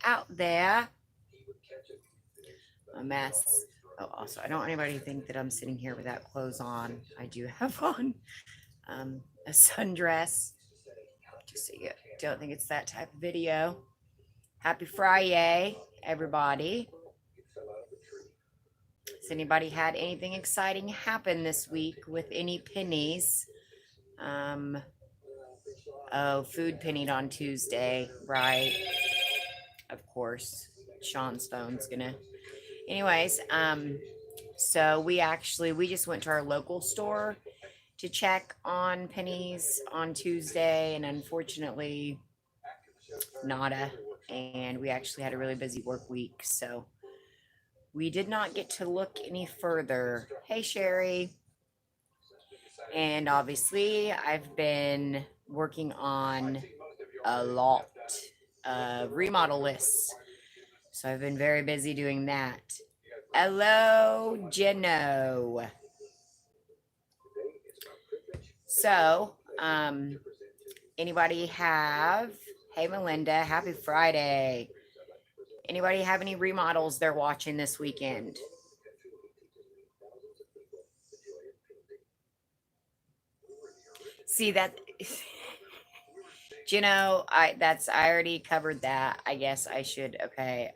out there. A mess. Oh, also, I don't want anybody to think that I'm sitting here without clothes on. I do have on a sundress. Just so you don't think it's that type of video. Happy Friday, everybody. Has anybody had anything exciting happen this week with any pennies? Um, oh, food pennied on Tuesday, right? Of course, Sean's phone's gonna. Anyways, so we just went to our local store to check on pennies on Tuesday, and unfortunately, nada. And we actually had a really busy work week, so we did not get to look any further. Hey, Sherry. And obviously, I've been working on a lot of remodel lists. So I've been very busy doing that. Hello, Geno. So, anybody have, hey, Melinda, happy Friday. Anybody have any remodels they're watching this weekend? See that, I already covered that. I guess I should, okay.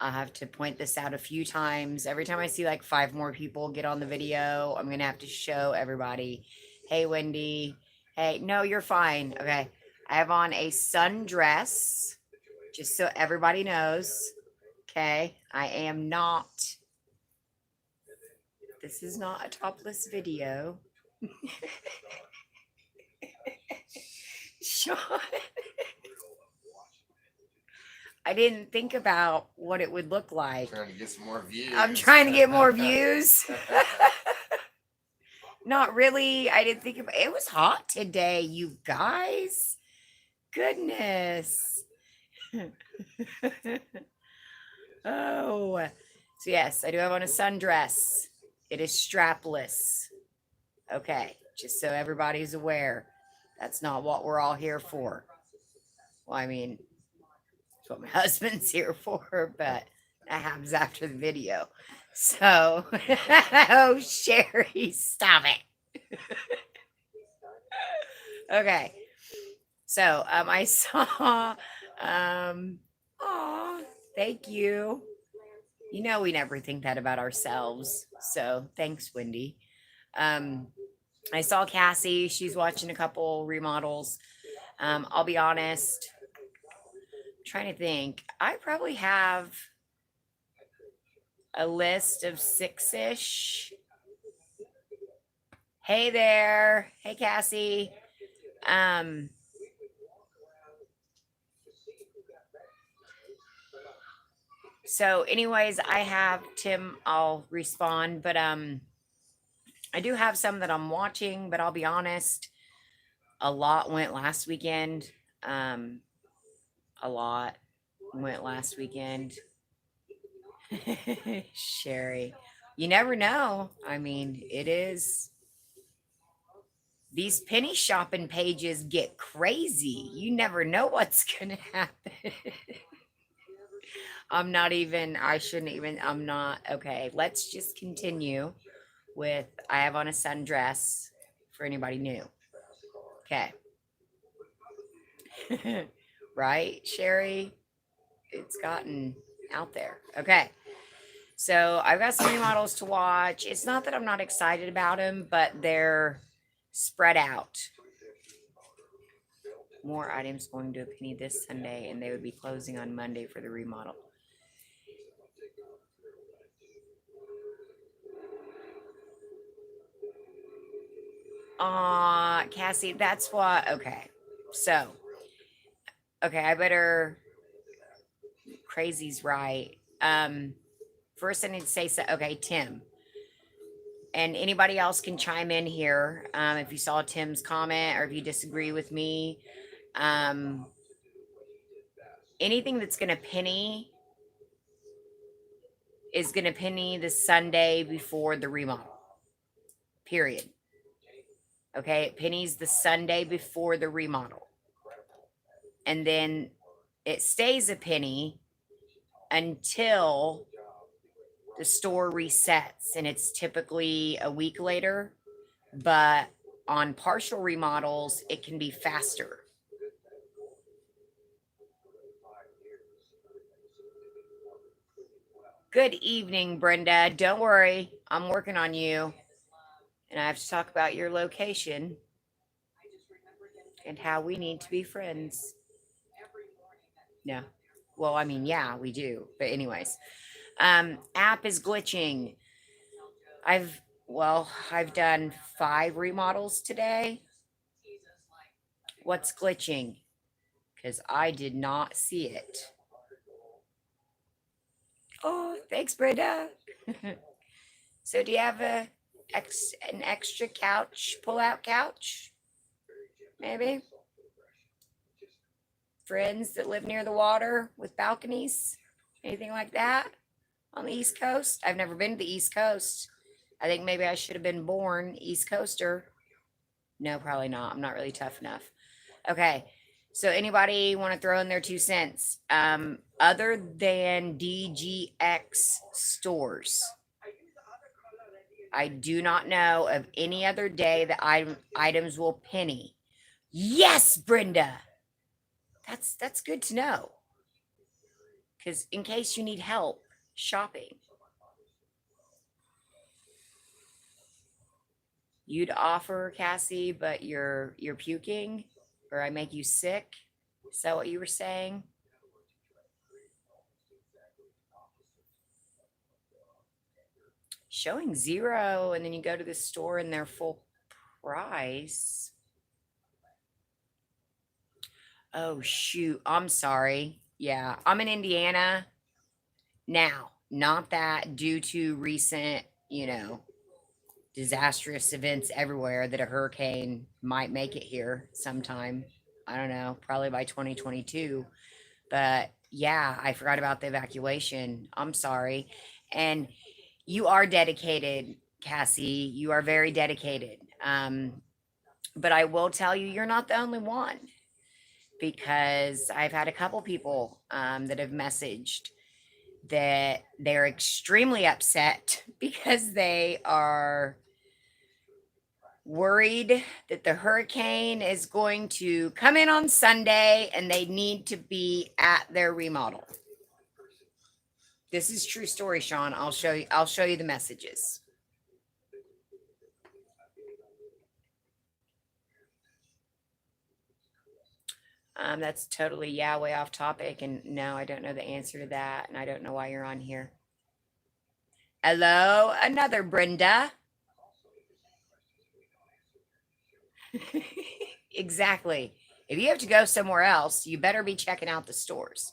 I have to point this out a few times. Every time I see like 5 more people get on the video, I'm going to have to show everybody. Hey, Wendy. Hey, no, you're fine. Okay. I have on a sundress, just so everybody knows. Okay. I am not, this is not a topless video. Sean. I didn't think about what it would look like. Trying to get some more views. I'm trying to get more views. Not really. I didn't think about it. Was hot today, you guys. Goodness. Oh. So yes, I do have on a sundress. It is strapless. Okay. Just so everybody's aware. That's not what we're all here for. Well, I mean, that's what my husband's here for, but that happens after the video. So, oh, Sherry, stop it. Okay. So, I saw, aw, thank you. You know, we never think that about ourselves. So, thanks, Wendy. Um, I saw Cassie. She's watching a couple remodels. I'll be honest, trying to think. I probably have a list of 6-ish. Hey there. Hey, Cassie. So anyways, I have Tim, I'll respond, but I do have some that I'm watching, but I'll be honest, a lot went last weekend. A lot went last weekend. Sherry, you never know. I mean, it is. These penny shopping pages get crazy. You never know what's going to happen. I shouldn't even, I'm not. Okay, let's just continue with, I have on a sundress for anybody new. Okay. Right, Sherry? It's gotten out there. Okay. So I've got some remodels to watch. It's not that I'm not excited about them, but they're spread out. More items going to a penny this Sunday, and they would be closing on Monday for the remodel. Cassie, that's what. Okay. So, okay, I better. Crazy's right. First, I need to say so. Okay, Tim. And anybody else can chime in here if you saw Tim's comment or if you disagree with me. Anything that's going to penny is going to penny the Sunday before the remodel. Period. Okay, it pennies the Sunday before the remodel. And then it stays a penny until the store resets, and it's typically a week later. But on partial remodels, it can be faster. Good evening, Brenda. Don't worry, I'm working on you. And I have to talk about your location and how we need to be friends. No. Well, I mean, yeah, we do. But anyways, app is glitching. I've done 5 remodels today. What's glitching? Because I did not see it. Oh, thanks, Brenda. So, do you have an extra couch, pull-out couch? Maybe friends that live near the water with balconies, anything like that on the East Coast? I've never been to the East Coast. I think maybe I should have been born East Coaster. No, probably not. I'm not really tough enough. Okay. So anybody want to throw in their 2 cents? Other than DGX stores, I do not know of any other day that items will penny. Yes, Brenda. That's good to know. Because in case you need help shopping, you'd offer, Cassie, but you're puking, or I make you sick. Is that what you were saying? Showing 0, and then you go to the store and they're full price. Oh shoot, I'm sorry. Yeah, I'm in Indiana now. Not that due to recent, disastrous events everywhere that a hurricane might make it here sometime. I don't know, probably by 2022. But yeah, I forgot about the evacuation. I'm sorry. And you are dedicated, Cassie. You are very dedicated. But I will tell you, you're not the only one, because I've had a couple people that have messaged that they're extremely upset because they are worried that the hurricane is going to come in on Sunday and they need to be at their remodel. This is true story, Sean. I'll show you the messages. That's totally, yeah, way off topic. And no, I don't know the answer to that. And I don't know why you're on here. Hello, another Brenda. Exactly. If you have to go somewhere else, you better be checking out the stores.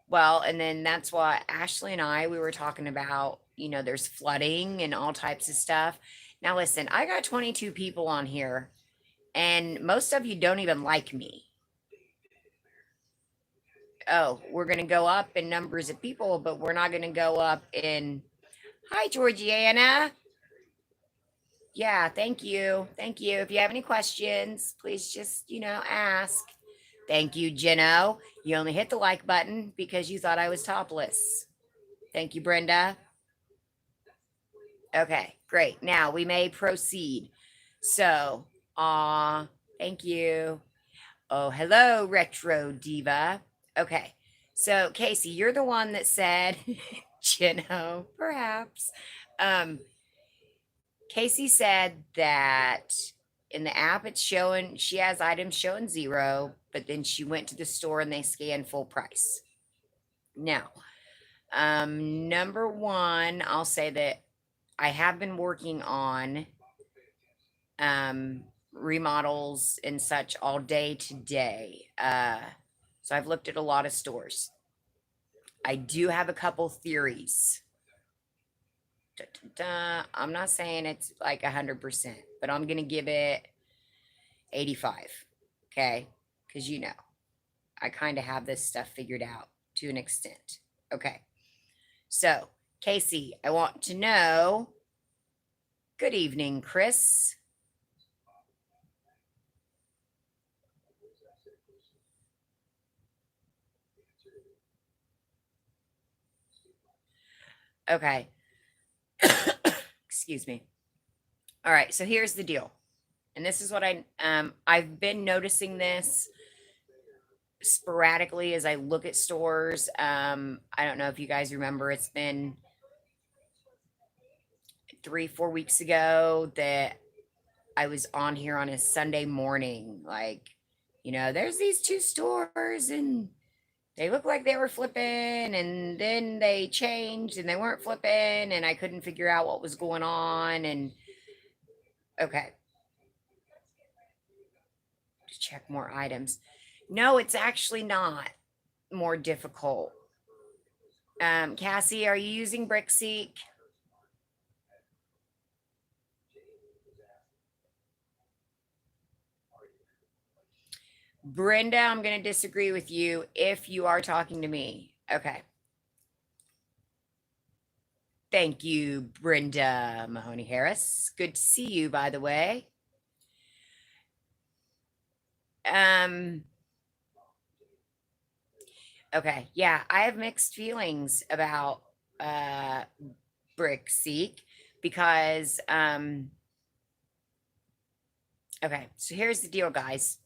Well, and then that's why Ashley and we were talking about, there's flooding and all types of stuff. Now, listen, I got 22 people on here, and most of you don't even like me. Oh, we're going to go up in numbers of people, but we're not going to go up in. Hi, Georgiana. Yeah, thank you. Thank you. If you have any questions, please just, ask. Thank you, Jeno. You only hit the like button because you thought I was topless. Thank you, Brenda. Okay, great. Now we may proceed. So, thank you. Oh, hello, Retro Diva. Okay, so Casey, you're the one that said, Jeno, perhaps. Casey said that in the app it's showing she has items showing 0, but then she went to the store and they scanned full price. Now, number one, I'll say that I have been working on remodels and such all day today. So I've looked at a lot of stores. I do have a couple theories. Da, da, da. I'm not saying it's like 100%, but I'm going to give it 85. Okay. Because I kind of have this stuff figured out to an extent. Okay. So, Casey, I want to know. Good evening, Chris. Okay. Excuse me. All right, so here's the deal. And this is what I've been noticing this sporadically as I look at stores. I don't know if you guys remember, it's been 3, 4 weeks ago that I was on here on a Sunday morning. Like, there's these two stores and they look like they were flipping and then they changed and they weren't flipping and I couldn't figure out what was going on. And okay, to check more items. No, it's actually not more difficult. Cassie, are you using BrickSeek? Brenda, I'm going to disagree with you if you are talking to me. Okay. Thank you, Brenda Mahoney Harris. Good to see you, by the way. Okay, yeah, I have mixed feelings about BrickSeek because okay, so here's the deal, guys.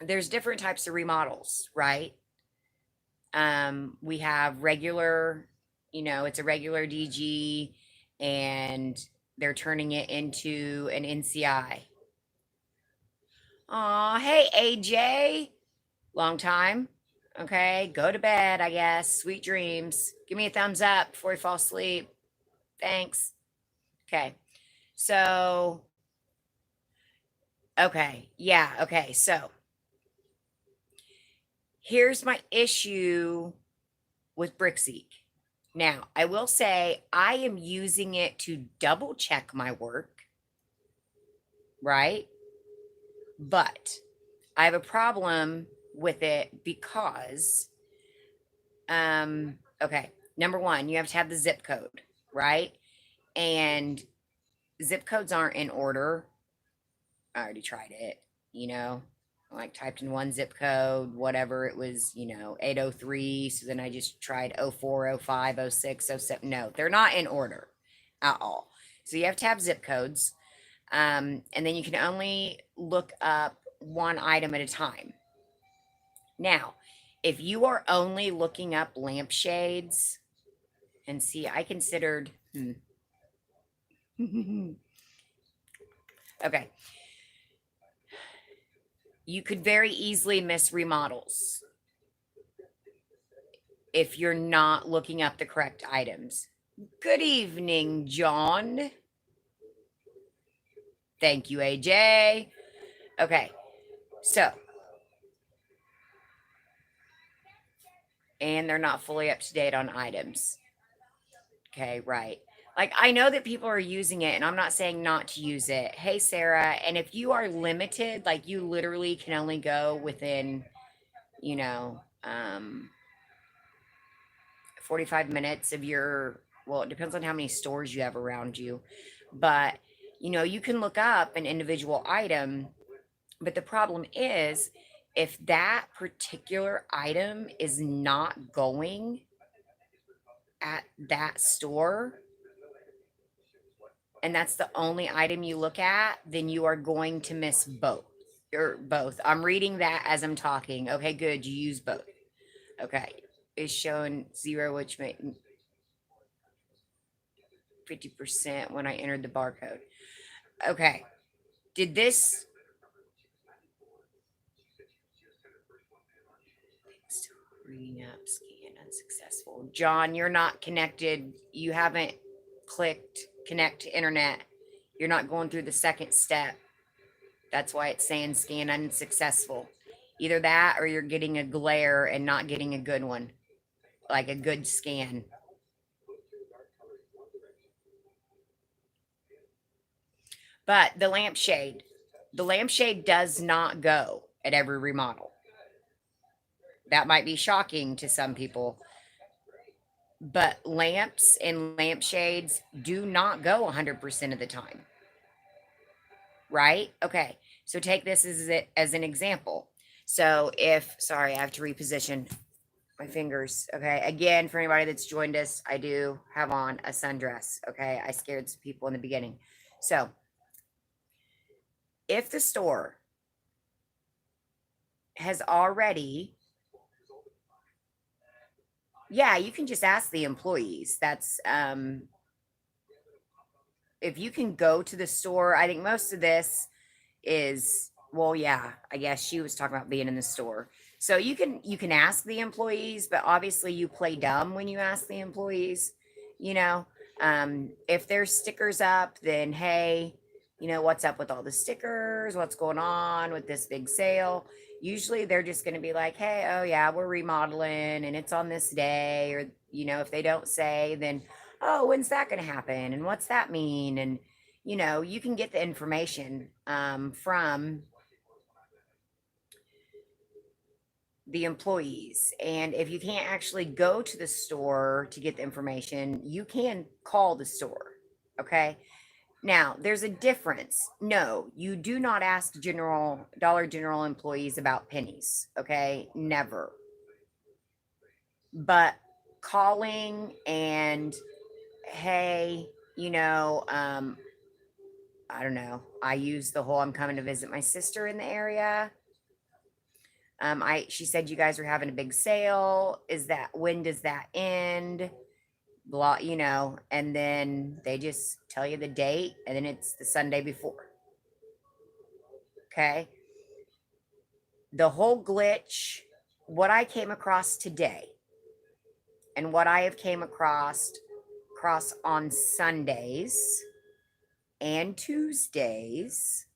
There's different types of remodels, right? We have regular, it's a regular DG and they're turning it into an NCI. Aw, hey AJ. Long time. Okay, go to bed, I guess. Sweet dreams. Give me a thumbs up before you fall asleep. Thanks. Okay. So, okay. Yeah, okay. So, here's my issue with BrickSeek. Now, I will say I am using it to double check my work, right? But I have a problem with it because, okay, number one, you have to have the zip code, right? And zip codes aren't in order. I already tried it, you know, like typed in one zip code, whatever it was, 803. So then I just tried 04, 05, 06, 07. No, they're not in order at all. So you have to have zip codes. And then you can only look up one item at a time. Now, if you are only looking up lampshades, and see, I considered, okay, you could very easily miss remodels if you're not looking up the correct items. Good evening, John. Thank you, AJ. Okay, so, and they're not fully up to date on items. Okay, right. Like, I know that people are using it, and I'm not saying not to use it. Hey, Sarah, and if you are limited, like you literally can only go within, you know, 45 minutes of your, well, it depends on how many stores you have around you, but you can look up an individual item, but the problem is if that particular item is not going at that store and that's the only item you look at, then you are going to miss both. Or both. I'm reading that as I'm talking. Okay, good. You use both. Okay. Is showing 0, which made 50% when I entered the barcode. Okay. Did this reading up, scan unsuccessful? John, you're not connected. You haven't clicked connect to internet. You're not going through the second step. That's why it's saying scan unsuccessful. Either that or you're getting a glare and not getting a good one, like a good scan. But the lampshade does not go at every remodel. That might be shocking to some people, but lamps and lampshades do not go 100% of the time. Right? Okay. So take this as an example. So if, sorry, I have to reposition. My fingers. Okay. Again, for anybody that's joined us, I do have on a sundress. Okay. I scared some people in the beginning. So if the store has already, yeah, you can just ask the employees. That's, if you can go to the store, I think most of this is, well, yeah, I guess she was talking about being in the store. So you can ask the employees, but obviously you play dumb when you ask the employees, you know. If there's stickers up, then hey, what's up with all the stickers? What's going on with this big sale? Usually they're just going to be like, hey, oh yeah, we're remodeling and it's on this day. Or, if they don't say, then, oh, when's that going to happen? And what's that mean? And you can get the information from the employees. And if you can't actually go to the store to get the information, you can call the store. Okay. Now, there's a difference. No, you do not ask Dollar General employees about pennies. Okay. Never. But calling and, hey, I don't know. I use the whole I'm coming to visit my sister in the area. She said you guys are having a big sale. When does that end? Blah, and then they just tell you the date, and then it's the Sunday before. Okay. The whole glitch, what I came across today, and what I have came across on Sundays and Tuesdays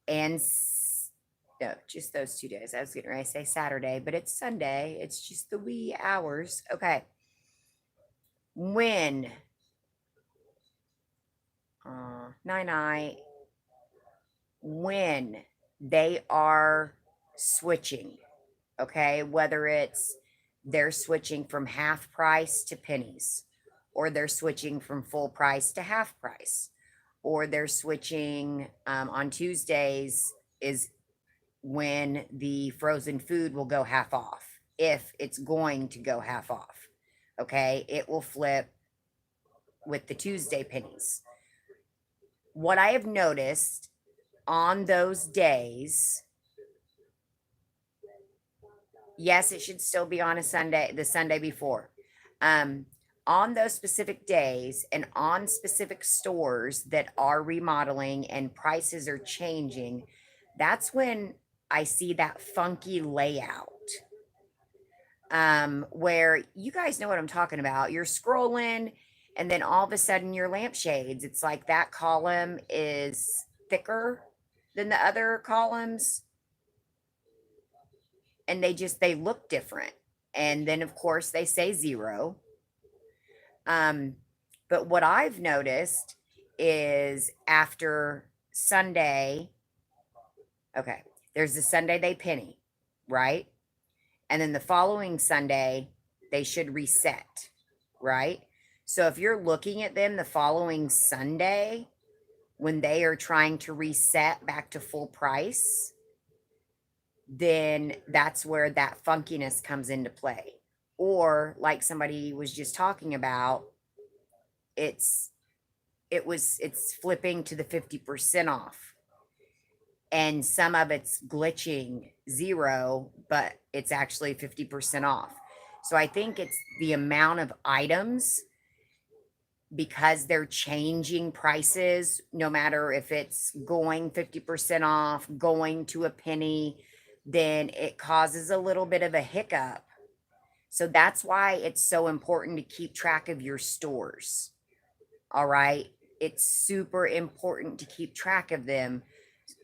and no, just those 2 days. I was getting ready to say Saturday, but it's Sunday. It's just the wee hours. Okay. When night, when they are switching, okay, whether it's they're switching from half price to pennies, or they're switching from full price to half price, or they're switching on Tuesdays is when the frozen food will go half off, if it's going to go half off. Okay, it will flip with the Tuesday pennies. What I have noticed on those days, yes, it should still be on a Sunday, the Sunday before. On those specific days and on specific stores that are remodeling and prices are changing, that's when I see that funky layout. Where you guys know what I'm talking about. You're scrolling, and then all of a sudden your lampshades, it's like that column is thicker than the other columns, and they look different. And then of course they say zero. Um, but what I've noticed is after Sunday, okay, there's the Sunday they penny, right? And then the following Sunday, they should reset, right? So if you're looking at them the following Sunday, when they are trying to reset back to full price, then that's where that funkiness comes into play. Or like somebody was just talking about, it's it's flipping to the 50% off, and some of it's glitching zero, but it's actually 50% off. So I think it's the amount of items, because they're changing prices, no matter if it's going 50% off, going to a penny, then it causes a little bit of a hiccup. So that's why it's so important to keep track of your stores. All right. It's super important to keep track of them,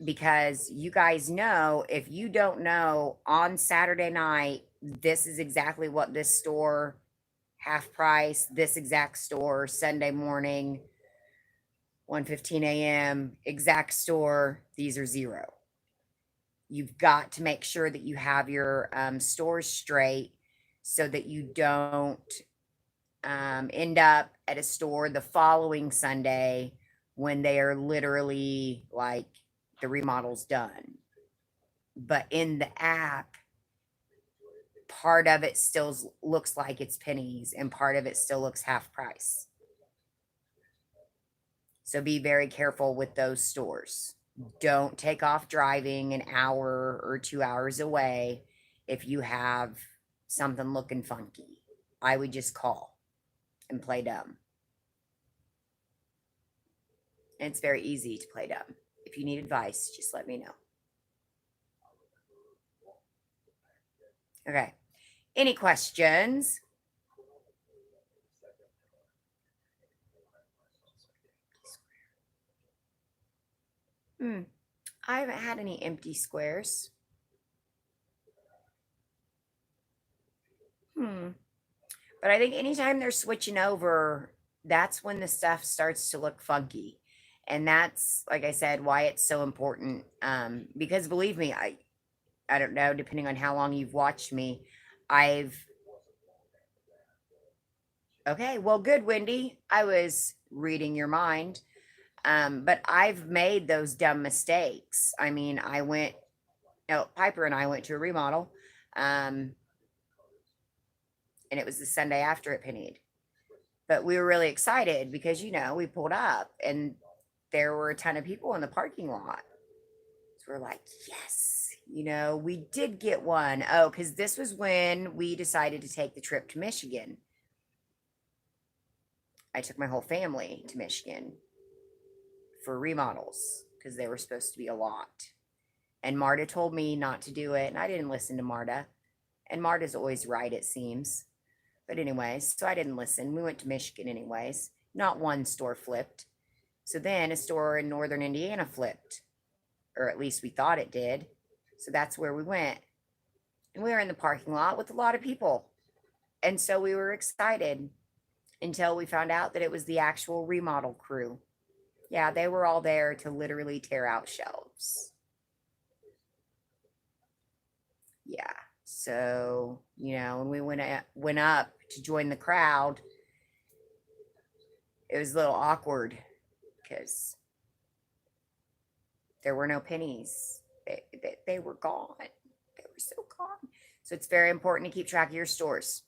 because you guys know, if you don't know on Saturday night, this is exactly what this store half price, this exact store Sunday morning 1:15 a.m. exact store, these are zero. You've got to make sure that you have your stores straight, so that you don't end up at a store the following Sunday when they are literally like the remodel's done. But in the app, part of it still looks like it's pennies and part of it still looks half price. So be very careful with those stores. Don't take off driving an hour or 2 hours away if you have something looking funky. I would just call and play dumb. And it's very easy to play dumb. If you need advice, just let me know. Okay. Any questions? I haven't had any empty squares. But I think anytime they're switching over, that's when the stuff starts to look funky. And that's, like I said, why it's so important. Because believe me, I don't know, depending on how long you've watched me, okay, well, good, Wendy. I was reading your mind. But I've made those dumb mistakes. I mean, Piper and I went to a remodel. And it was the Sunday after it pennied. But we were really excited because, we pulled up and there were a ton of people in the parking lot. So we're like, yes, we did get one. Oh, because this was when we decided to take the trip to Michigan. I took my whole family to Michigan for remodels because they were supposed to be a lot. And Marta told me not to do it, and I didn't listen to Marta. And Marta's always right, it seems. But anyways, so I didn't listen. We went to Michigan anyways. Not one store flipped. So then a store in northern Indiana flipped. Or at least we thought it did. So that's where we went. And we were in the parking lot with a lot of people. And so we were excited until we found out that it was the actual remodel crew. Yeah, they were all there to literally tear out shelves. Yeah. So, when we went up to join the crowd, it was a little awkward because there were no pennies. They were gone. They were so gone. So it's very important to keep track of your stores.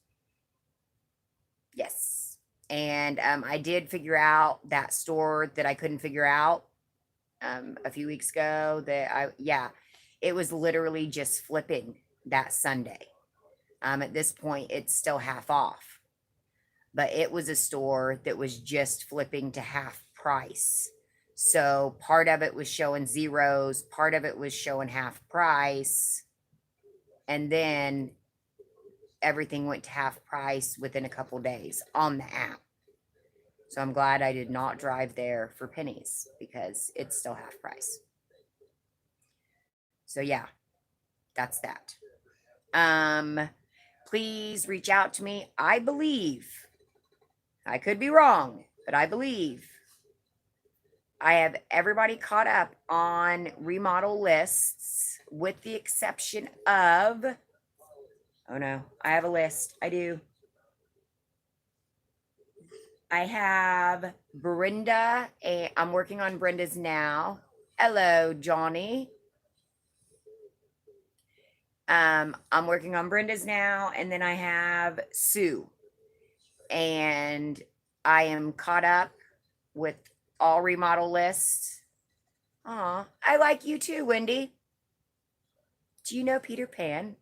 Yes. And I did figure out that store that I couldn't figure out a few weeks ago. It was literally just flipping that Sunday. At this point, it's still half off. But it was a store that was just flipping to half price. So part of it was showing zeros, part of it was showing half price. And then everything went to half price within a couple days on the app. So I'm glad I did not drive there for pennies because it's still half price. So yeah, that's that. Please reach out to me. I believe, I could be wrong, but I believe I have everybody caught up on remodel lists with the exception of, oh no, I have a list. I do. I have Brenda. I'm working on Brenda's now. Hello, Johnny. I'm working on Brenda's now, and then I have Sue. And I am caught up with all remodel lists. Aw, I like you too, Wendy. Do you know Peter Pan?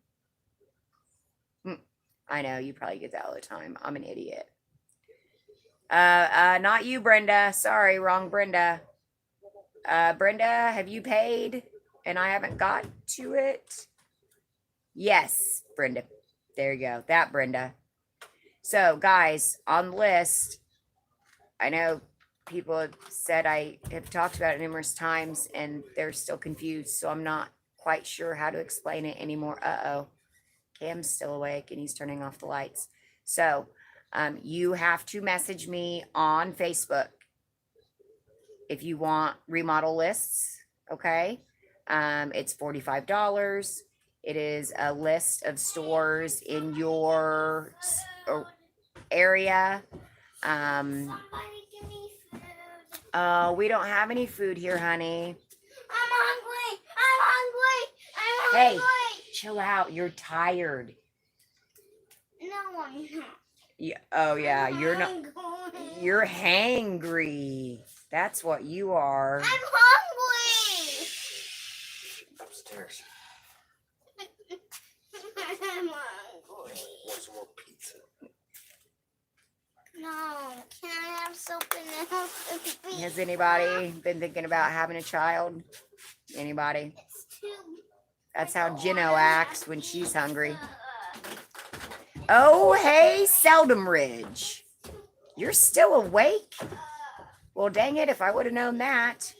I know, you probably get that all the time. I'm an idiot. Not you, Brenda. Sorry, wrong Brenda. Brenda, have you paid? And I haven't got to it. Yes, Brenda. There you go. That Brenda. So, guys, on the list, I know people have said I have talked about it numerous times and they're still confused. So I'm not quite sure how to explain it anymore. Uh-oh. Cam's still awake and he's turning off the lights. So you have to message me on Facebook if you want remodel lists. Okay. It's $45. It is a list of stores in your area. We don't have any food here, honey. I'm hungry. I'm hungry. I'm hungry. Hey, chill out. You're tired. No, I'm not. Yeah. Oh yeah, I'm you're not. hungry. You're hangry. That's what you are. I'm hungry. Upstairs. I'm hungry. Want some more pizza? No, can I have something else? Has anybody been thinking about having a child? Anybody? It's too. That's how Gino acts when she's hungry. Oh, hey, Seldom Ridge. You're still awake? Well, dang it, if I would have known that.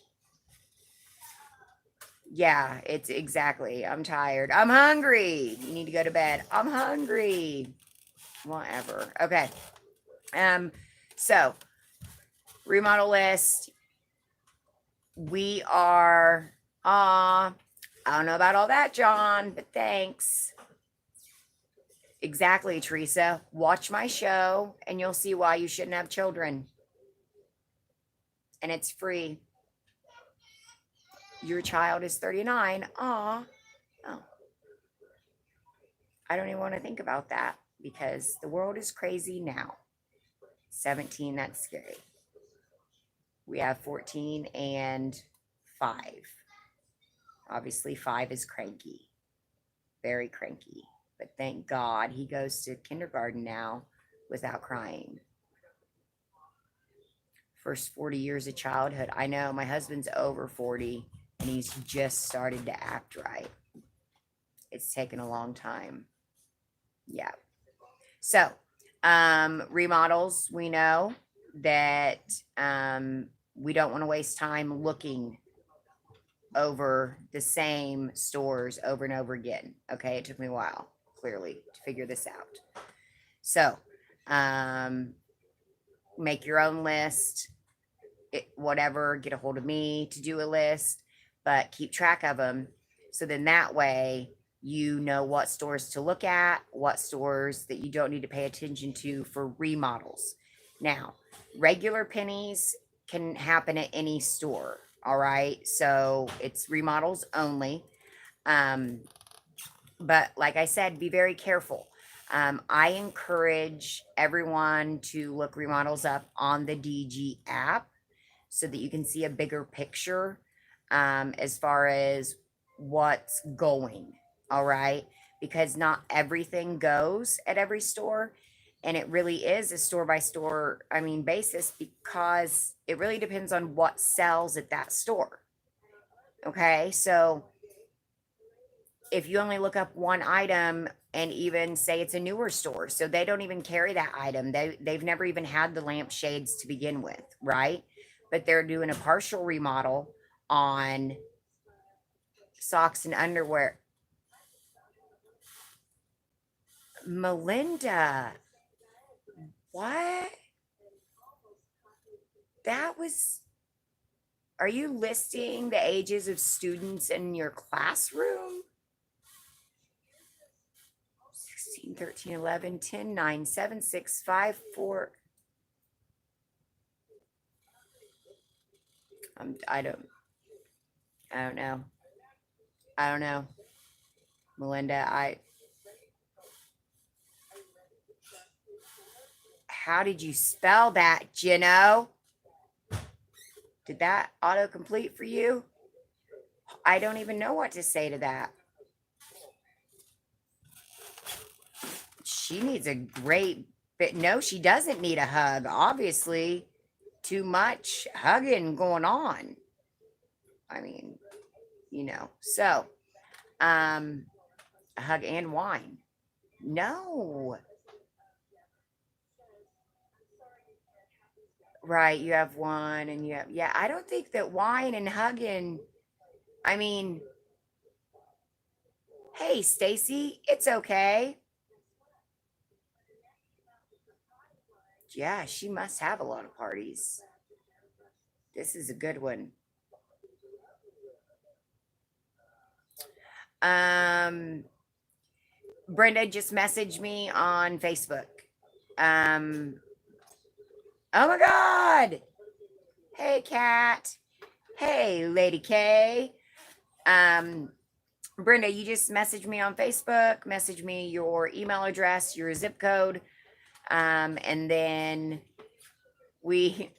Yeah, it's exactly. I'm tired. I'm hungry. You need to go to bed. I'm hungry. Whatever. Okay. So remodel list. We are I don't know about all that, John, but thanks. Exactly, Teresa. Watch my show and you'll see why you shouldn't have children. And it's free. Your child is 39. Oh. I don't even want to think about that because the world is crazy now. 17, that's scary. We have 14 and 5. Obviously, 5 is cranky. Very cranky. But thank God he goes to kindergarten now without crying. First 40 years of childhood. I know my husband's over 40 and he's just started to act right. It's taken a long time. Yeah. So, remodels, we know that we don't want to waste time looking over the same stores over and over again. Okay. It took me a while, clearly, to figure this out. So, make your own list. Whatever, get a hold of me to do a list, but keep track of them. So then that way you know what stores to look at, what stores that you don't need to pay attention to for remodels. Now, regular pennies can happen at any store. All right. So it's remodels only. But like I said, be very careful. I encourage everyone to look remodels up on the DG app so that you can see a bigger picture as far as what's going. All right. Because not everything goes at every store. And it really is a store by store, basis because it really depends on what sells at that store. Okay. So if you only look up one item and even say it's a newer store, so they don't even carry that item, they've never even had the lampshades to begin with, right? But they're doing a partial remodel on socks and underwear. Melinda, what? That was, are you listing the ages of students in your classroom? 16, 13, 11, 10, 9, 7, 6, 5, 4. I don't know. I don't know. Melinda, how did you spell that, Gino? Did that autocomplete for you? I don't even know what to say to that. She needs a great, but no, she doesn't need a hug. Obviously, too much hugging going on. So, a hug and wine. No. Right, you have one and you have, yeah, I don't think that wine and hugging, hey, Stacy, it's okay. Yeah, she must have a lot of parties. This is a good one. Brenda just messaged me on Facebook. Oh my God. Hey, Kat. Hey, Lady K. Brenda, you just message me on Facebook, message me your email address, your zip code, and then we,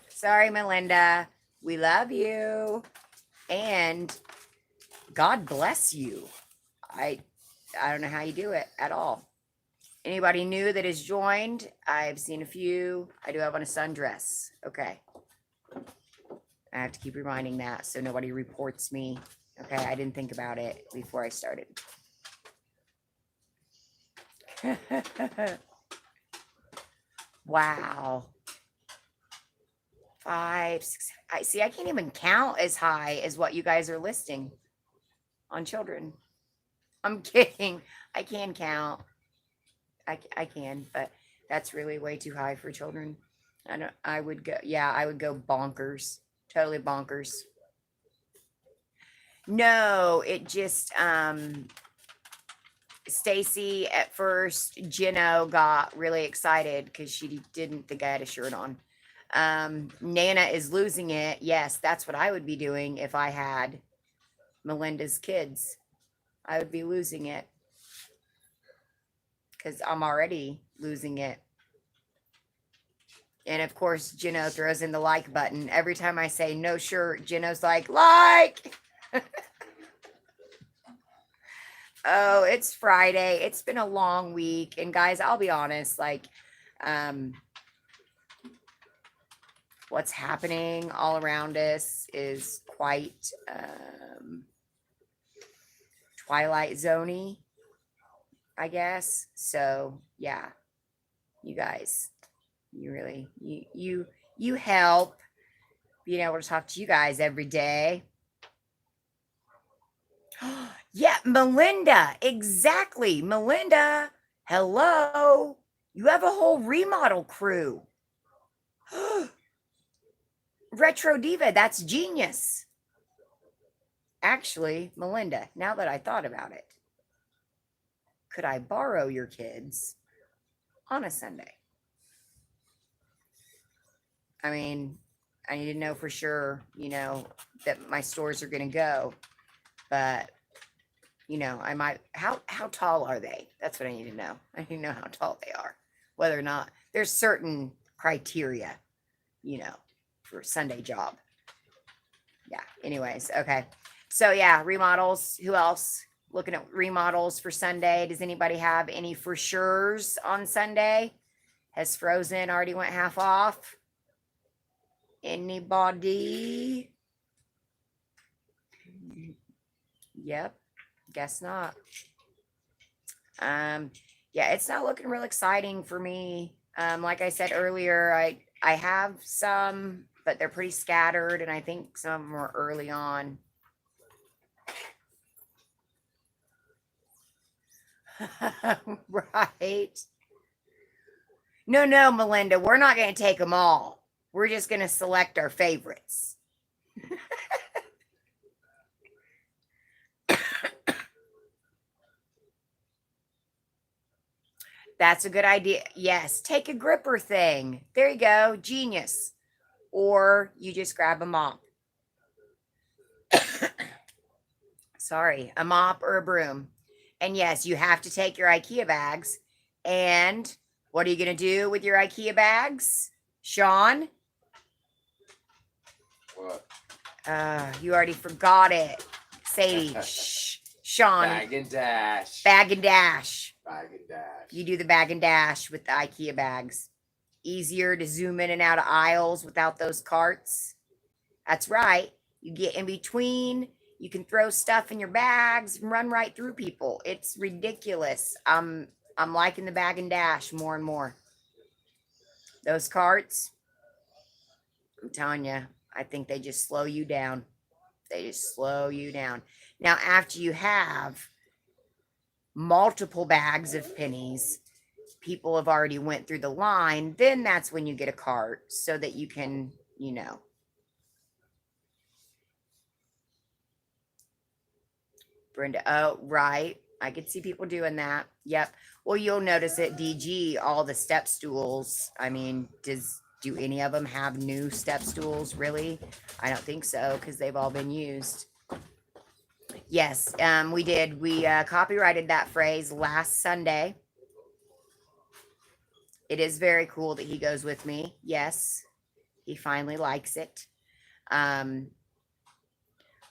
sorry, Melinda, we love you, and God bless you. I don't know how you do it at all. Anybody new that has joined? I've seen a few. I do have on a sundress. Okay. I have to keep reminding that so nobody reports me. Okay, I didn't think about it before I started. Wow. 5, 6. I see. I can't even count as high as what you guys are listing on children. I'm kidding. I can count. I can, but that's really way too high for children. I would go. Yeah, I would go bonkers. Totally bonkers. No, it just Stacy at first, Gino got really excited because she didn't think I had a shirt on. Nana is losing it. Yes, that's what I would be doing if I had Melinda's kids. I would be losing it because I'm already losing it. And of course, Gino throws in the like button. Every time I say no shirt, Gino's like. Oh, it's Friday. It's been a long week. And guys, I'll be honest, what's happening all around us is quite Twilight Zone-y, I guess. So yeah, you guys, you really, you help being able to talk to you guys every day. Yeah, Melinda, exactly. Melinda, hello. You have a whole remodel crew. Retro Diva, that's genius. Actually, Melinda, now that I thought about it, could I borrow your kids on a Sunday? I mean, I need to know for sure, that my stores are going to go, but I might, how tall are they? That's what I need to know. I need to know how tall they are, whether or not there's certain criteria, for Sunday job. Yeah. Anyways. Okay. So yeah, remodels. Who else looking at remodels for Sunday? Does anybody have any for sure's on Sunday? Has Frozen already went half off? Anybody? Yep. Guess not. Yeah, it's not looking real exciting for me. Like I said earlier, I have some, but they're pretty scattered, and I think some of them are early on. Right. No, Melinda, we're not going to take them all. We're just going to select our favorites. That's a good idea. Yes, take a gripper thing. There you go. Genius. Or you just grab a mop. Sorry, a mop or a broom. And yes, you have to take your IKEA bags. And what are you going to do with your IKEA bags, Sean? What? You already forgot it. Sadie, shh. Sean. Bag and dash. Bag and dash. Bag and dash. You do the bag and dash with the IKEA bags. Easier to zoom in and out of aisles without those carts. That's right. You get in between. You can throw stuff in your bags and run right through people. It's ridiculous. I'm liking the bag and dash more and more. Those carts, I'm telling you, I think they just slow you down. They just slow you down. Now, after you have multiple bags of pennies, people have already went through the line, then that's when you get a cart so that you can, Brenda, oh, right. I could see people doing that. Yep. Well, you'll notice at DG, all the step stools. I mean, do any of them have new step stools? Really? I don't think so, because they've all been used. Yes, we did. We copyrighted that phrase last Sunday. It is very cool that he goes with me. Yes, he finally likes it. Um,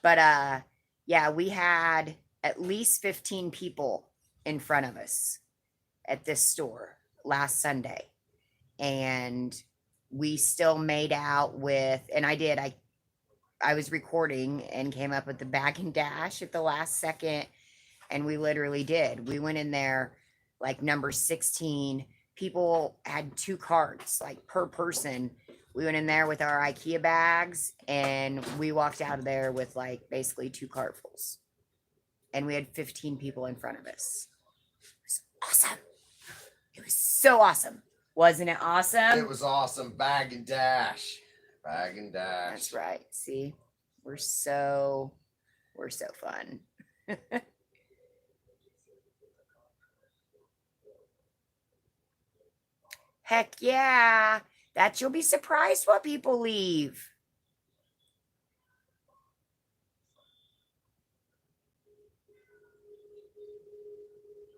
but yeah, we had at least 15 people in front of us at this store last Sunday. And we still made out with, and I was recording and came up with the bag and dash at the last second. And we literally did. We went in there like number 16. People had 2 carts, like per person. We went in there with our IKEA bags and we walked out of there with like basically 2 cartfuls. And we had 15 people in front of us. It was awesome. It was so awesome. Wasn't it awesome? It was awesome. Bag and dash. Bag and dash. That's right. See, we're so fun. Heck yeah. That you'll be surprised what people leave.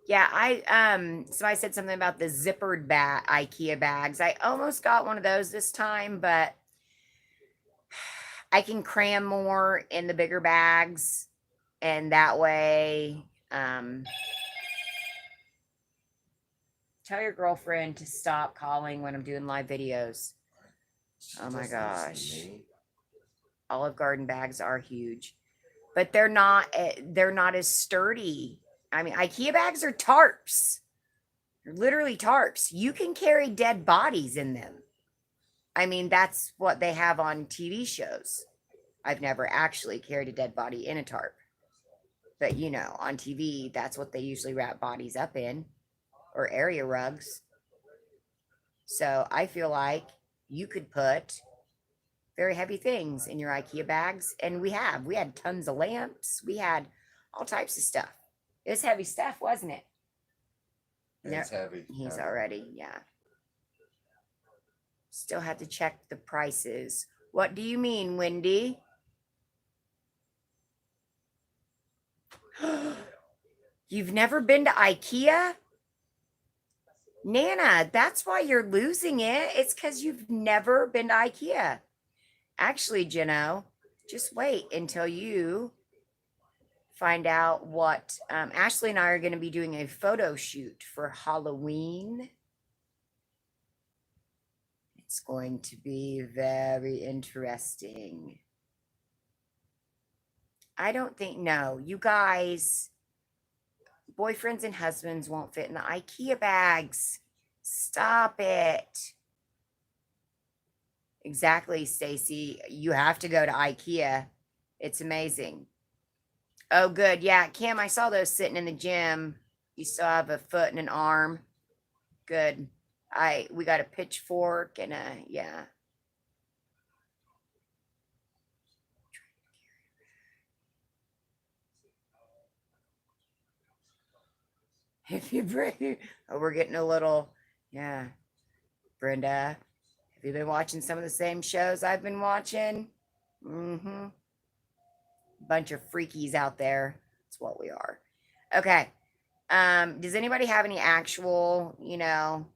Yeah, I said something about the zippered IKEA bags. I almost got one of those this time, but I can cram more in the bigger bags, and that way, tell your girlfriend to stop calling when I'm doing live videos. Oh my gosh. Olive Garden bags are huge, but they're not as sturdy. I mean, IKEA bags are tarps. They're literally tarps. You can carry dead bodies in them. I mean, that's what they have on TV shows. I've never actually carried a dead body in a tarp. But, you know, on TV, that's what they usually wrap bodies up in, or area rugs. So I feel like you could put very heavy things in your IKEA bags. And we had tons of lamps. We had all types of stuff. It was heavy stuff, wasn't it? It's heavy. He's already, yeah. Still had to check the prices. What do you mean, Wendy? You've never been to IKEA? Nana, that's why you're losing it. It's because you've never been to IKEA. Actually, Jeno, just wait until you find out what Ashley and I are going to be doing a photo shoot for Halloween. It's going to be very interesting. I don't think, no, you guys, boyfriends and husbands won't fit in the IKEA bags. Stop it. Exactly, Stacy. You have to go to IKEA. It's amazing. Oh, good. Yeah, Kim, I saw those sitting in the gym. You still have a foot and an arm. Good. We got a pitchfork and yeah. If you bring, oh, we're getting a little, yeah. Brenda, have you been watching some of the same shows I've been watching? Mm-hmm. Bunch of freakies out there. That's what we are. Okay. Does anybody have any actual, you know,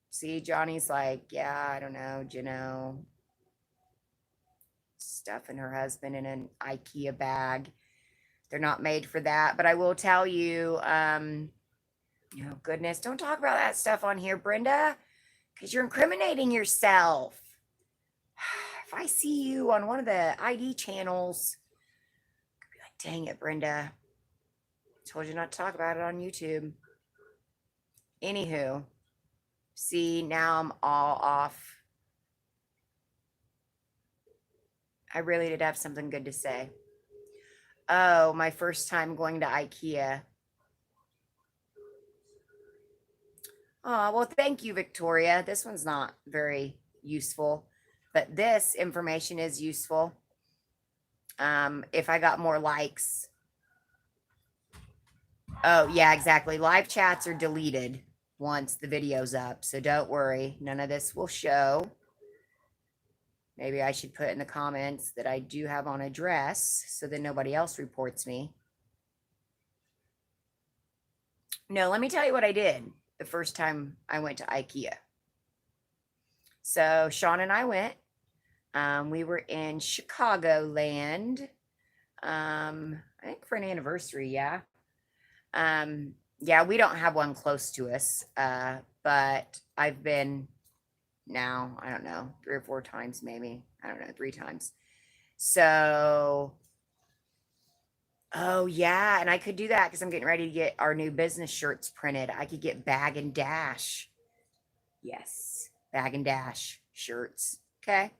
see, Johnny's like, yeah, I don't know, Jeno, stuffing her husband in an IKEA bag. They're not made for that. But I will tell you, you know, goodness, don't talk about that stuff on here, Brenda, because you're incriminating yourself. If I see you on one of the ID channels, I'll be like, dang it, Brenda. I told you not to talk about it on YouTube. Anywho, see, now I'm all off. I really did have something good to say. Oh, my first time going to IKEA. Oh, well, thank you, Victoria. This one's not very useful, but this information is useful. If I got more likes. Oh, yeah, exactly. Live chats are deleted once the video's up, so don't worry. None of this will show. Maybe I should put in the comments that I do have on a dress so that nobody else reports me. No, let me tell you what I did the first time I went to Ikea. So Sean and I went. We were in Chicagoland. I think for an anniversary, yeah. Yeah, we don't have one close to us, but I've been now, I don't know, 3 or 4 times maybe. I don't know, 3 times. So, oh yeah, and I could do that because I'm getting ready to get our new business shirts printed. I could get Bag and Dash. Yes, Bag and Dash shirts. Okay.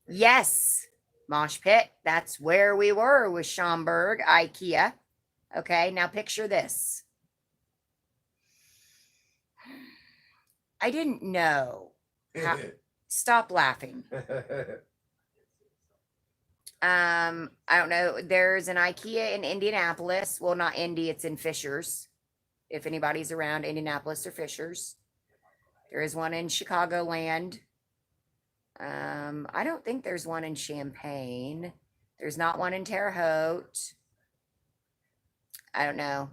Yes, Mosh Pit. That's where we were with Schaumburg, Ikea. Okay, now picture this. I didn't know. Stop laughing. I don't know. There's an Ikea in Indianapolis. Well, not Indy, it's in Fishers. If anybody's around Indianapolis or Fishers. There is one in Chicagoland. I don't think there's one in Champaign. There's not one in Terre Haute. I don't know.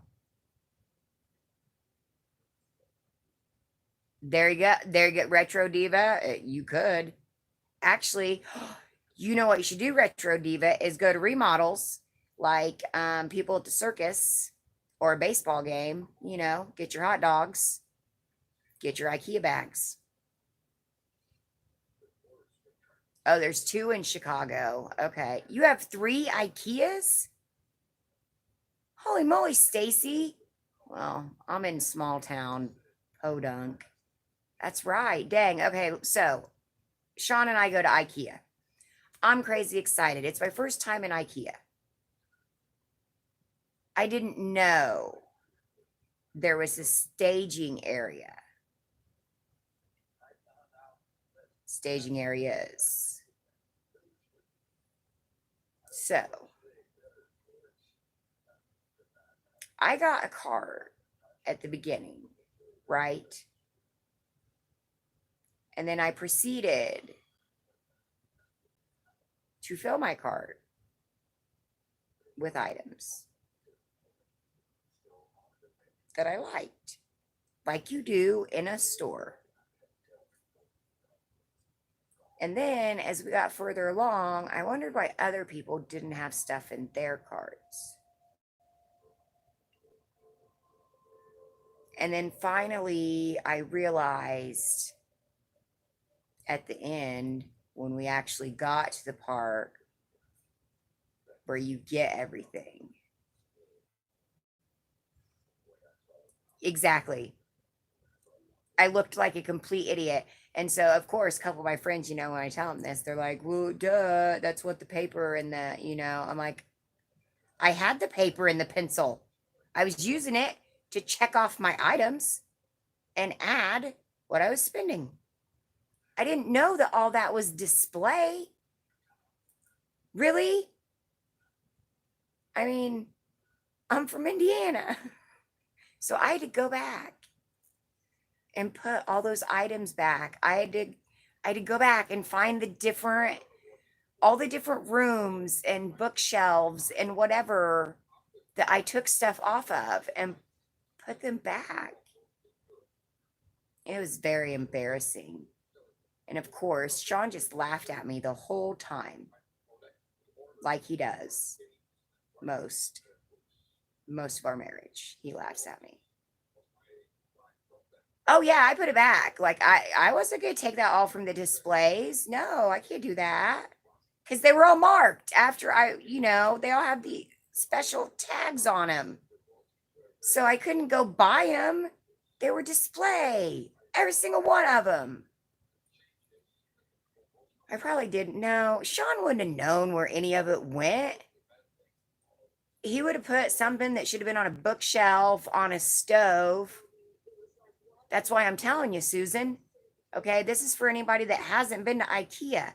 There you go. There you go. Retro Diva. You could. Actually, you know what you should do, Retro Diva, is go to remodels like people at the circus or a baseball game. You know, get your hot dogs, get your Ikea bags. Oh, there's 2 in Chicago. Okay. You have 3 Ikeas? Holy moly, Stacy. Well, I'm in small town Podunk. That's right. Dang. Okay, so Sean and I go to Ikea. I'm crazy excited. It's my first time in Ikea. I didn't know there was a staging area. Staging areas. So, I got a card at the beginning, right? And then I proceeded to fill my cart with items that I liked, like you do in a store. And then as we got further along, I wondered why other people didn't have stuff in their carts. And then finally, I realized at the end, when we actually got to the part where you get everything. Exactly. I looked like a complete idiot. And so, of course, a couple of my friends, you know, when I tell them this, they're like, well, duh, that's what the paper and the, you know, I'm like, I had the paper and the pencil. I was using it to check off my items and add what I was spending. I didn't know that all that was display. Really? I mean, I'm from Indiana. So I had to go back and put all those items back. I had to go back and find all the different rooms and bookshelves and whatever that I took stuff off of and put them back. It was very embarrassing. And of course, Sean just laughed at me the whole time, like he does most of our marriage. He laughs at me. Oh yeah, I put it back. Like I wasn't gonna take that all from the displays. No, I can't do that. Because they were all marked after they all have the special tags on them. So I couldn't go buy them. They were display. Every single one of them. I probably didn't know. Sean wouldn't have known where any of it went. He would have put something that should have been on a bookshelf, on a stove. That's why I'm telling you, Susan. Okay, this is for anybody that hasn't been to Ikea.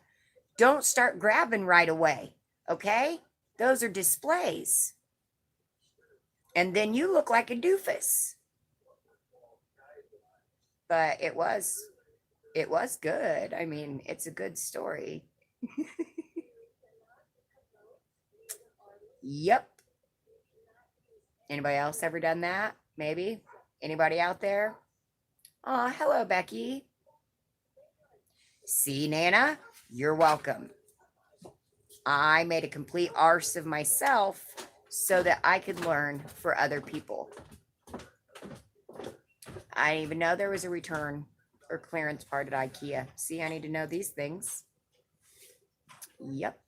Don't start grabbing right away. Okay? Those are displays. And then you look like a doofus. But it was good. I mean, it's a good story. Yep. Anybody else ever done that? Maybe? Anybody out there? Oh, hello, Becky. See, Nana, you're welcome. I made a complete arse of myself so that I could learn for other people. I didn't even know there was a return or clearance part at Ikea. See, I need to know these things. Yep.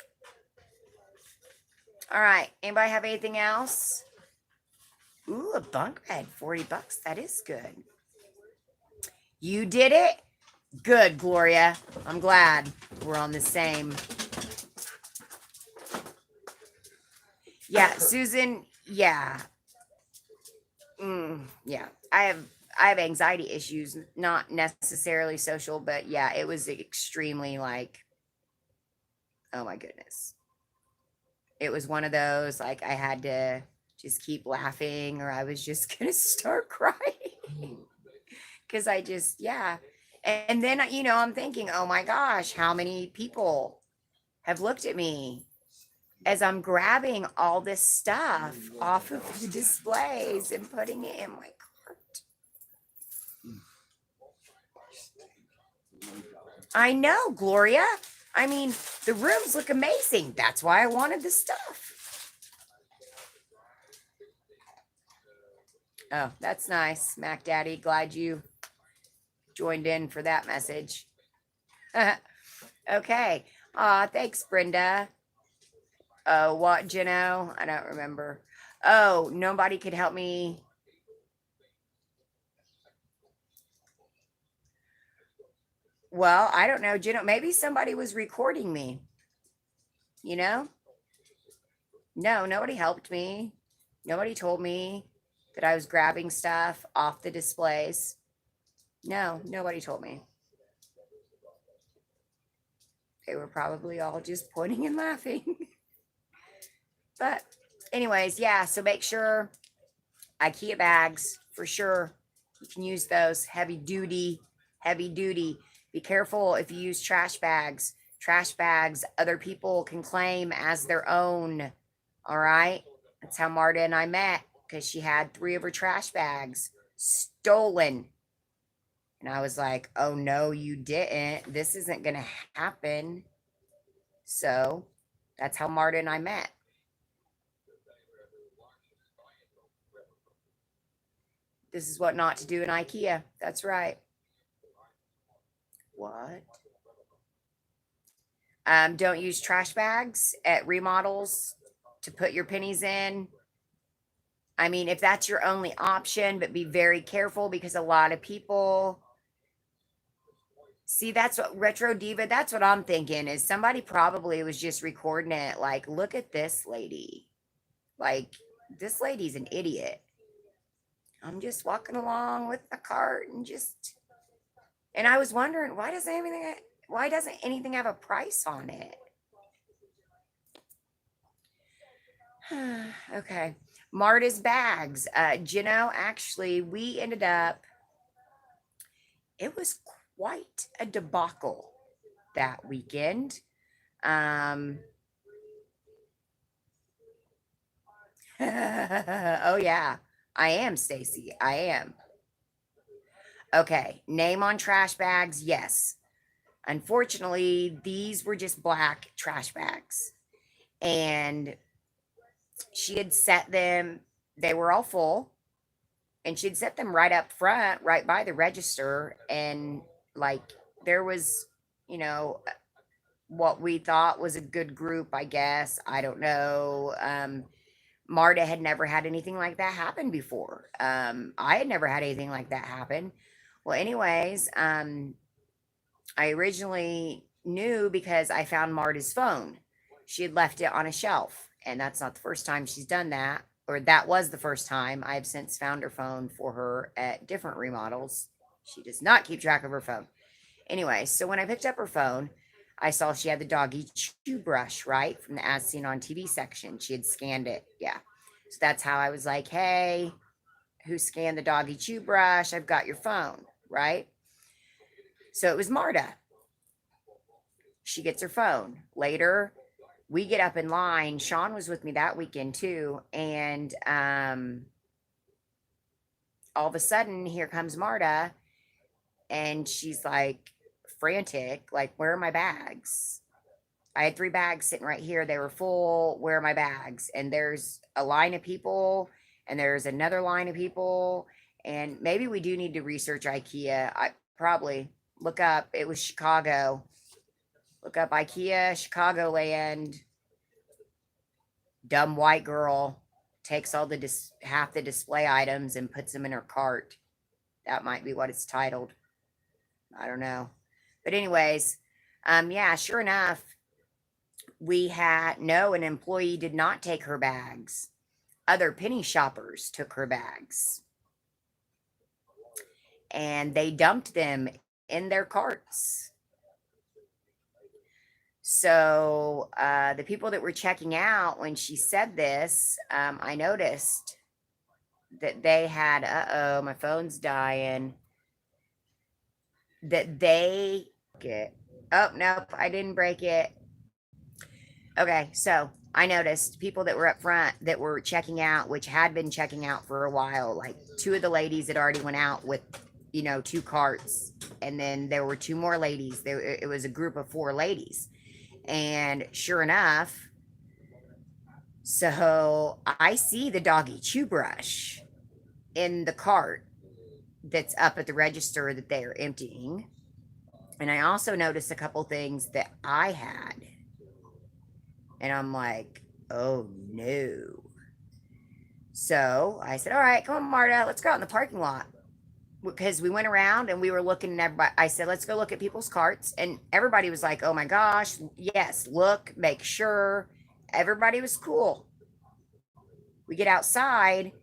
All right. Anybody have anything else? Ooh, a bunk bed, $40. That is good. You did it? Good, Gloria. I'm glad we're on the same. Yeah, Susan. Yeah. Yeah. I have anxiety issues, not necessarily social, but yeah, it was extremely like, oh my goodness. It was one of those like I had to just keep laughing or I was just gonna start crying. Because I just, yeah. And then, I'm thinking, oh my gosh, how many people have looked at me as I'm grabbing all this stuff off of the displays and putting it in my cart. I know, Gloria. I mean, the rooms look amazing. That's why I wanted the stuff. Oh, that's nice, Mac Daddy. Glad you joined in for that message. Okay. Thanks, Brenda. Oh, what, Jeno? I don't remember. Oh, nobody could help me. Well, I don't know, Jeno. Maybe somebody was recording me. No, nobody helped me. Nobody told me that I was grabbing stuff off the displays. No, nobody told me. They were probably all just pointing and laughing. But anyways, yeah, so make sure IKEA bags for sure. You can use those heavy duty. Be careful if you use trash bags. Trash bags, other people can claim as their own. All right. That's how Marta and I met because she had 3 of her trash bags stolen. And I was like, oh, no, you didn't. This isn't going to happen. So that's how Marta and I met. This is what not to do in IKEA. That's right. What? Don't use trash bags at remodels to put your pennies in. I mean, if that's your only option, but be very careful because a lot of people see that's what Retro Diva, that's what I'm thinking is somebody probably was just recording it. Like, look at this lady. Like, this lady's an idiot. I'm just walking along with the cart and I was wondering why doesn't anything have a price on it? Okay. Marta's bags. Actually, we ended up, it was quite a debacle that weekend. Oh, yeah. I am, Stacy. I am. Okay. Name on trash bags. Yes. Unfortunately, these were just black trash bags. And she had set them, they were all full. And she'd set them right up front, right by the register. And like there was, you know, what we thought was a good group, I guess. I don't know. Marta had never had anything like that happen before. I had never had anything like that happen. Well, anyways, I originally knew because I found Marta's phone. She had left it on a shelf, and that's not the first time she's done that, or that was the first time. I've since found her phone for her at different remodels. She does not keep track of her phone. Anyway, so when I picked up her phone, I saw she had the doggy chew brush, right? From the as seen on TV section. She had scanned it. Yeah. So that's how I was like, hey, who scanned the doggy chew brush? I've got your phone, right? So it was Marta. she gets her phone. Later, we get up in line. Sean was with me that weekend too. And all of a sudden, here comes Marta, and she's like frantic, like, where are my bags? I had 3 bags sitting right here. They were full. Where are my bags? And there's a line of people, and there's another line of people. And maybe we do need to research IKEA. I probably look up. It was Chicago. Look up IKEA, Chicagoland. Dumb white girl takes all the half the display items and puts them in her cart. That might be what it's titled. I don't know. But anyways, yeah, sure enough, an employee did not take her bags. Other penny shoppers took her bags. And they dumped them in their carts. So the people that were checking out, when she said this, I noticed that they had, uh-oh, my phone's dying, that they, oh, nope, I didn't break it. Okay, so I noticed people that were up front that were checking out, which had been checking out for a while, like 2 of the ladies had already went out with, 2 carts. And then there were 2 more ladies. It was a group of 4 ladies. And sure enough, so I see the doggy chew brush in the cart that's up at the register that they are emptying. And I also noticed a couple things that I had. And I'm like, oh no. So I said, all right, come on, Marta, let's go out in the parking lot. Because we went around and we were looking at everybody. I said, let's go look at people's carts. And everybody was like, oh my gosh, yes, look, make sure. Everybody was cool. We get outside,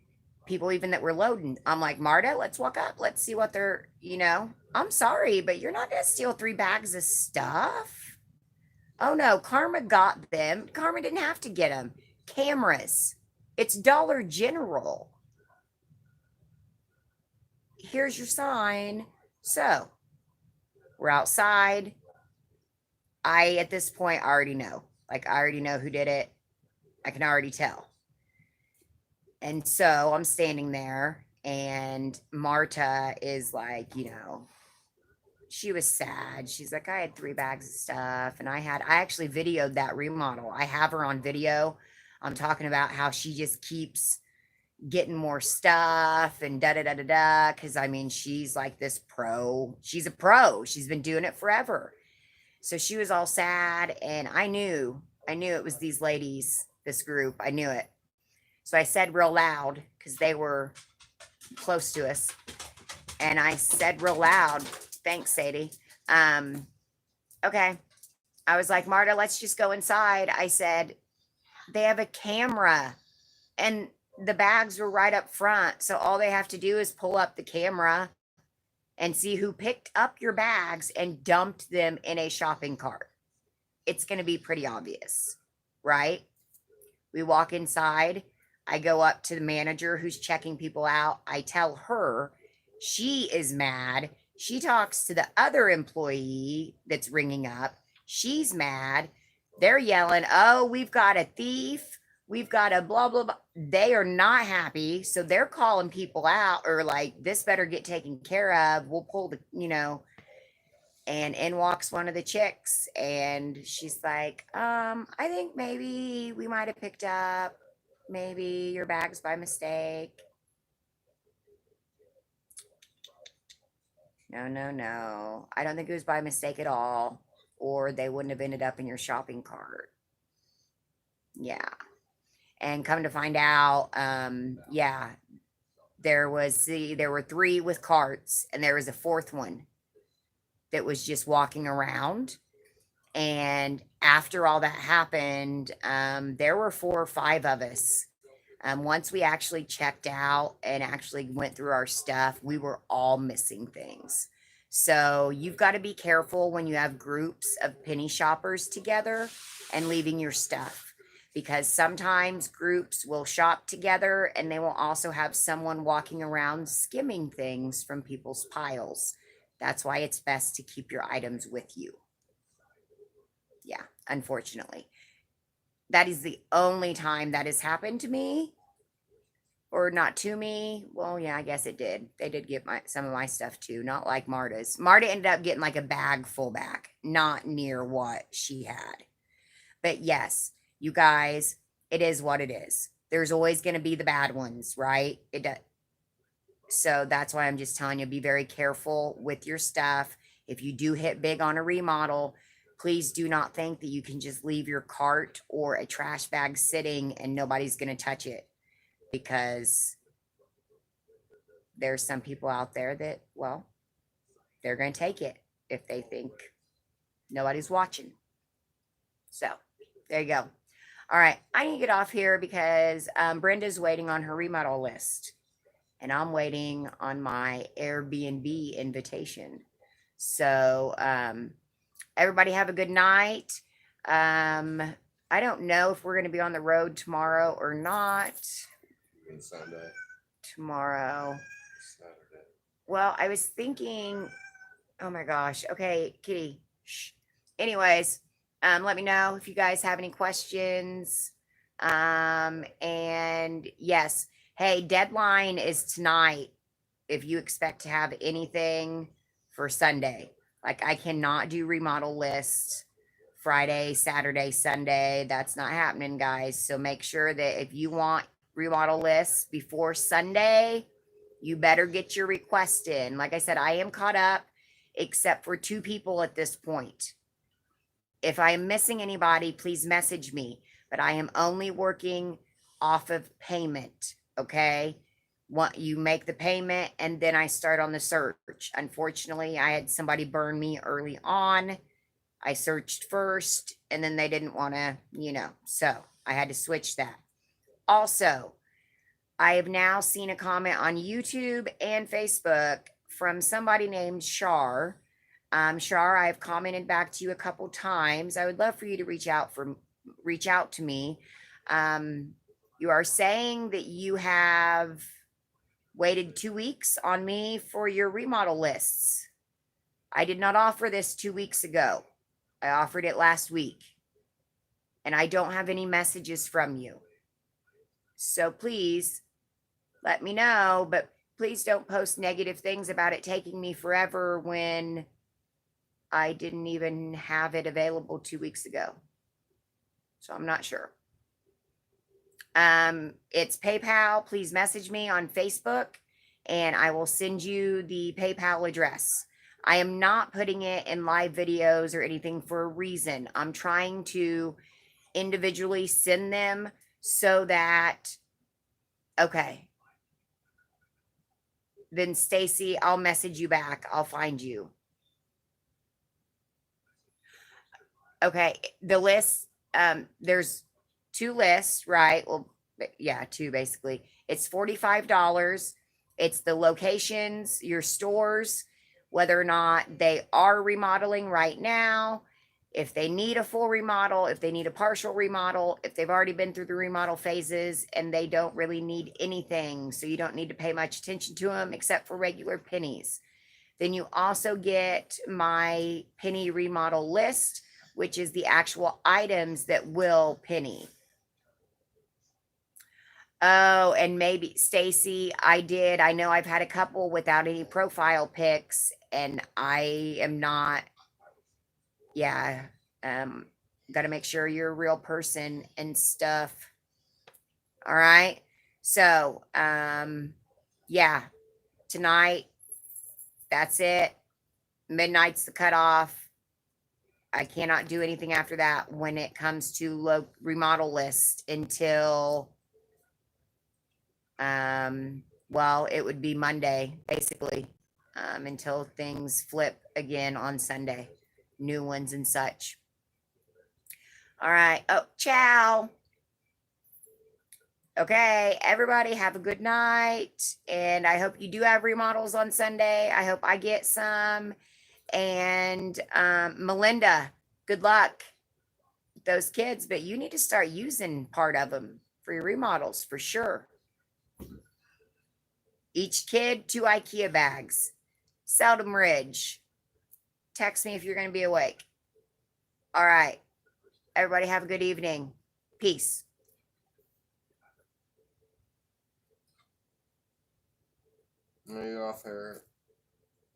people even that were loading. I'm like, Marta, let's walk up. Let's see what they're, I'm sorry, but you're not going to steal 3 bags of stuff. Oh no, Karma got them. Karma didn't have to get them. Cameras. It's Dollar General. Here's your sign. So we're outside. At this point, I already know. Like, I already know who did it. I can already tell. And so I'm standing there, and Marta is like, she was sad. She's like, I had 3 bags of stuff, and I actually videoed that remodel. I have her on video. I'm talking about how she just keeps getting more stuff and da-da-da-da-da, because she's like this pro. She's a pro. She's been doing it forever. So she was all sad, and I knew it was these ladies, this group. I knew it. So I said real loud, because they were close to us, and I said real loud, thanks, Sadie. Okay. I was like, Marta, let's just go inside. I said, they have a camera, and the bags were right up front. So all they have to do is pull up the camera and see who picked up your bags and dumped them in a shopping cart. It's going to be pretty obvious, right? We walk inside. I go up to the manager who's checking people out. I tell her she is mad. She talks to the other employee that's ringing up. She's mad. They're yelling, oh, we've got a thief. We've got a blah, blah, blah. They are not happy. So they're calling people out, or like, this better get taken care of. We'll pull the, and in walks one of the chicks. And she's like, I think maybe we might have picked up maybe your bags by mistake. No. I don't think it was by mistake at all. Or they wouldn't have ended up in your shopping cart. Yeah. And come to find out, yeah, there were 3 with carts, and there was a 4th one that was just walking around. And after all that happened, there were 4 or 5 of us. Once we actually checked out and actually went through our stuff, we were all missing things. So you've got to be careful when you have groups of penny shoppers together and leaving your stuff, because sometimes groups will shop together and they will also have someone walking around skimming things from people's piles. That's why it's best to keep your items with you. Yeah, unfortunately. That is the only time that has happened to me. Or not to me. Well, yeah, I guess it did. They did get some of my stuff too, not like Marta's. Marta ended up getting like a bag full back, not near what she had. But yes, you guys, it is what it is. There's always going to be the bad ones, right? It does. So that's why I'm just telling you, be very careful with your stuff. If you do hit big on a remodel, please do not think that you can just leave your cart or a trash bag sitting and nobody's going to touch it, because there's some people out there that, well, they're going to take it if they think nobody's watching. So there you go. All right, I need to get off here because Brenda's waiting on her remodel list, and I'm waiting on my Airbnb invitation. So everybody have a good night. I don't know if we're going to be on the road tomorrow or not. And Sunday, Tomorrow. Saturday. Well, I was thinking, oh my gosh. Okay, Kitty. Shh. Anyways, let me know if you guys have any questions. And yes, hey, deadline is tonight if you expect to have anything for Sunday. Like, I cannot do remodel lists Friday, Saturday, Sunday. That's not happening, guys. So make sure that if you want remodel lists before Sunday, you better get your request in. Like I said, I am caught up except for 2 people at this point. If I am missing anybody, please message me. But I am only working off of payment, okay? What you make the payment and then I start on the search. Unfortunately, I had somebody burn me early on. I searched first and then they didn't want to, so I had to switch that. Also, I have now seen a comment on YouTube and Facebook from somebody named Shar. Shar, I've commented back to you a couple times. I would love for you to reach out to me. You are saying that you have waited 2 weeks on me for your remodel lists. I did not offer this 2 weeks ago. I offered it last week. And I don't have any messages from you. So please let me know, but please don't post negative things about it taking me forever when I didn't even have it available 2 weeks ago. So I'm not sure. It's PayPal. Please message me on Facebook and I will send you the PayPal address. I am not putting it in live videos or anything for a reason. I'm trying to individually send them so that, okay. Then Stacy, I'll message you back. I'll find you. Okay, the list, there's 2 lists, right? Well, yeah, 2 basically. It's $45. It's the locations, your stores, whether or not they are remodeling right now, if they need a full remodel, if they need a partial remodel, if they've already been through the remodel phases and they don't really need anything, so you don't need to pay much attention to them except for regular pennies. Then you also get my penny remodel list, which is the actual items that will penny. Oh, and maybe Stacy, I know I've had a couple without any profile pics and I am not, yeah, got to make sure you're a real person and stuff. All right. So, yeah, tonight, that's it. Midnight's the cutoff. I cannot do anything after that when it comes to remodel list until, well, it would be Monday, basically, until things flip again on Sunday, new ones and such. All right. Oh, ciao. Okay, everybody have a good night. And I hope you do have remodels on Sunday. I hope I get some. And Melinda, good luck with those kids. But you need to start using part of them for your remodels for sure. Each kid, 2 IKEA bags. Seldom Ridge. Text me if you're going to be awake. All right. Everybody have a good evening. Peace. Are you off here?